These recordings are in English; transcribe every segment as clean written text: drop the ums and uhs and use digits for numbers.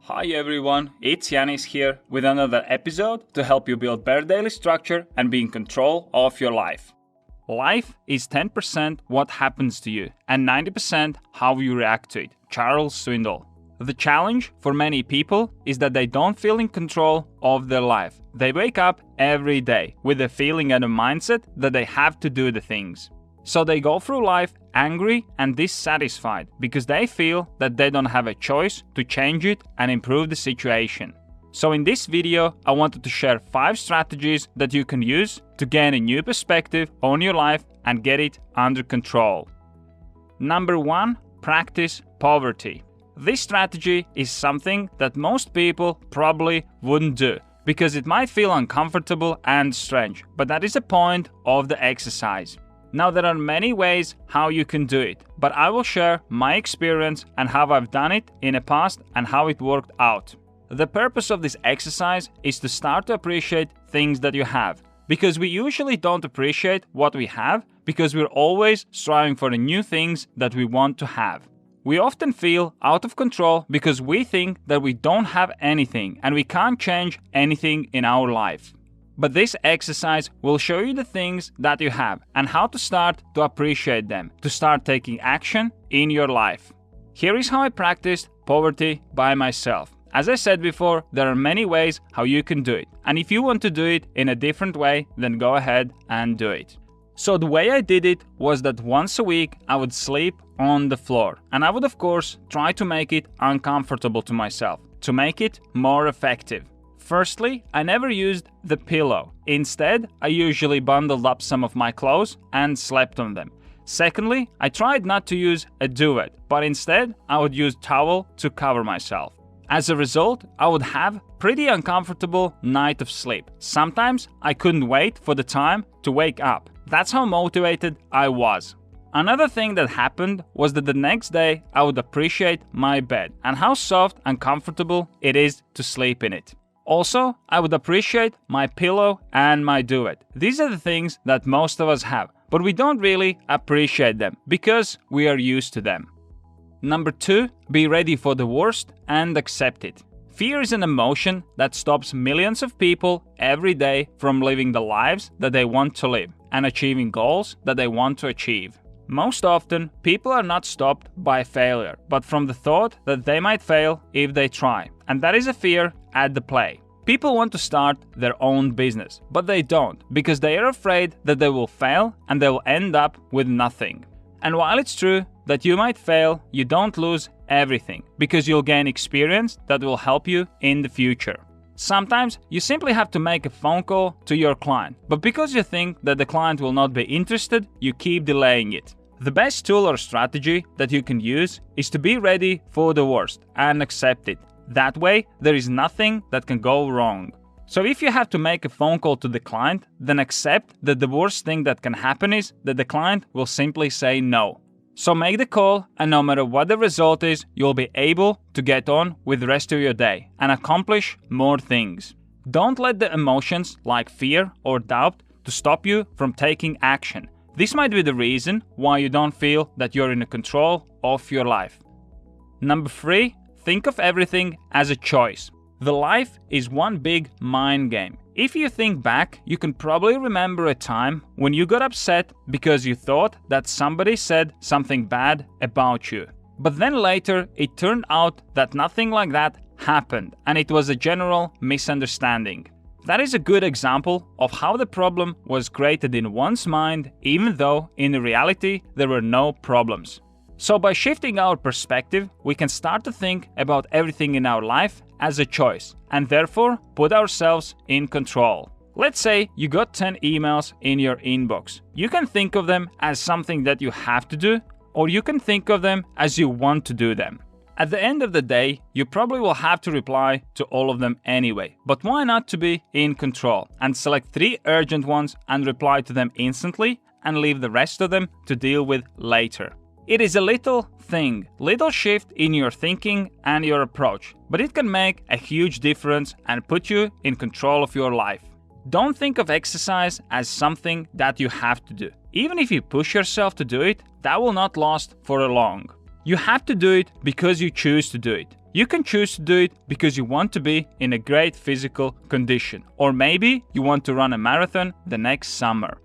Hi everyone, it's Janis here with another episode to help you build better daily structure and be in control of your life. Life is 10% what happens to you and 90% how you react to it. Charles Swindoll. The challenge for many people is that they don't feel in control of their life. They wake up every day with a feeling and a mindset that they have to do the things. So they go through life angry and dissatisfied because they feel that they don't have a choice to change it and improve the situation. So in this video, I wanted to share 5 strategies that you can use to gain a new perspective on your life and get it under control. Number 1, practice poverty. This strategy is something that most people probably wouldn't do because it might feel uncomfortable and strange, but that is the point of the exercise. Now, there are many ways how you can do it, but I will share my experience and how I've done it in the past and how it worked out. The purpose of this exercise is to start to appreciate things that you have, because we usually don't appreciate what we have because we're always striving for the new things that we want to have. We often feel out of control because we think that we don't have anything and we can't change anything in our life. But this exercise will show you the things that you have and how to start to appreciate them, to start taking action in your life. Here is how I practiced poverty by myself. As I said before, there are many ways how you can do it. And if you want to do it in a different way, then go ahead and do it. So the way I did it was that once a week I would sleep on the floor. And I would of course try to make it uncomfortable to myself, to make it more effective. Firstly, I never used the pillow. Instead, I usually bundled up some of my clothes and slept on them. Secondly, I tried not to use a duvet, but instead I would use towel to cover myself. As a result, I would have pretty uncomfortable night of sleep. Sometimes I couldn't wait for the time to wake up. That's how motivated I was. Another thing that happened was that the next day I would appreciate my bed and how soft and comfortable it is to sleep in it. Also, I would appreciate my pillow and my duvet. These are the things that most of us have, but we don't really appreciate them because we are used to them. Number 2, be ready for the worst and accept it. Fear is an emotion that stops millions of people every day from living the lives that they want to live and achieving goals that they want to achieve. Most often, people are not stopped by failure, but from the thought that they might fail if they try. And that is a fear at the play. People want to start their own business, but they don't because they are afraid that they will fail and they will end up with nothing. And while it's true that you might fail, you don't lose everything because you'll gain experience that will help you in the future. Sometimes you simply have to make a phone call to your client, but because you think that the client will not be interested, you keep delaying it. The best tool or strategy that you can use is to be ready for the worst and accept it. That way, there is nothing that can go wrong. So if you have to make a phone call to the client, then accept that the worst thing that can happen is that the client will simply say no. So make the call, and no matter what the result is, you'll be able to get on with the rest of your day and accomplish more things. Don't let the emotions like fear or doubt to stop you from taking action. This might be the reason why you don't feel that you're in control of your life. Number 3, think of everything as a choice. The life is one big mind game. If you think back, you can probably remember a time when you got upset because you thought that somebody said something bad about you. But then later, it turned out that nothing like that happened and it was a general misunderstanding. That is a good example of how the problem was created in one's mind, even though in reality there were no problems. So by shifting our perspective, we can start to think about everything in our life as a choice and therefore put ourselves in control. Let's say you got 10 emails in your inbox. You can think of them as something that you have to do, or you can think of them as you want to do them. At the end of the day, you probably will have to reply to all of them anyway, but why not to be in control and select 3 urgent ones and reply to them instantly and leave the rest of them to deal with later. It is a little thing, little shift in your thinking and your approach, but it can make a huge difference and put you in control of your life. Don't think of exercise as something that you have to do. Even if you push yourself to do it, that will not last for long. You have to do it because you choose to do it. You can choose to do it because you want to be in a great physical condition, or maybe you want to run a marathon the next summer.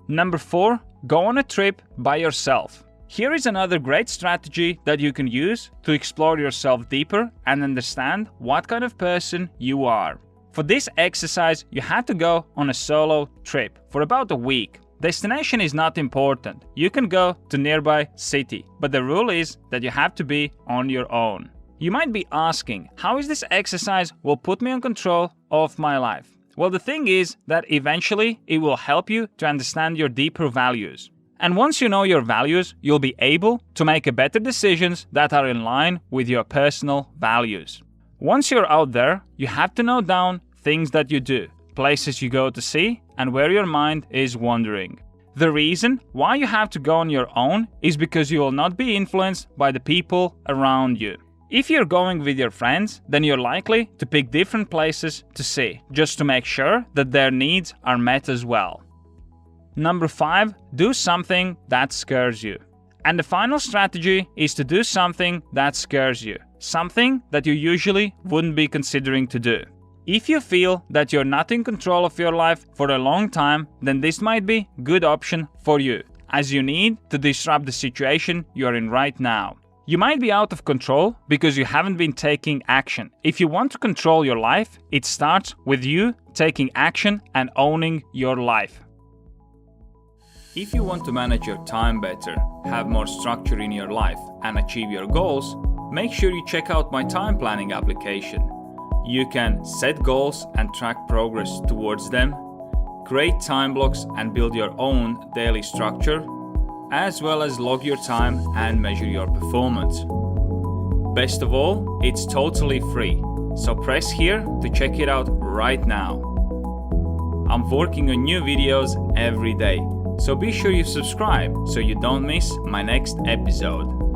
Number 4, go on a trip by yourself. Here is another great strategy that you can use to explore yourself deeper and understand what kind of person you are. For this exercise, you have to go on a solo trip for about a week. Destination is not important. You can go to nearby city, but the rule is that you have to be on your own. You might be asking, how is this exercise will put me in control of my life? Well, the thing is that eventually it will help you to understand your deeper values. And once you know your values, you'll be able to make better decisions that are in line with your personal values. Once you're out there, you have to note down things that you do, places you go to see, and where your mind is wandering. The reason why you have to go on your own is because you will not be influenced by the people around you. If you're going with your friends, then you're likely to pick different places to see, just to make sure that their needs are met as well. Number 5, do something that scares you. And the final strategy is to do something that scares you, something that you usually wouldn't be considering to do. If you feel that you're not in control of your life for a long time, then this might be a good option for you, as you need to disrupt the situation you're in right now. You might be out of control because you haven't been taking action. If you want to control your life, it starts with you taking action and owning your life. If you want to manage your time better, have more structure in your life, and achieve your goals, make sure you check out my time planning application. You can set goals and track progress towards them, create time blocks and build your own daily structure, as well as log your time and measure your performance. Best of all, it's totally free, so press here to check it out right now. I'm working on new videos every day, so be sure you subscribe so you don't miss my next episode.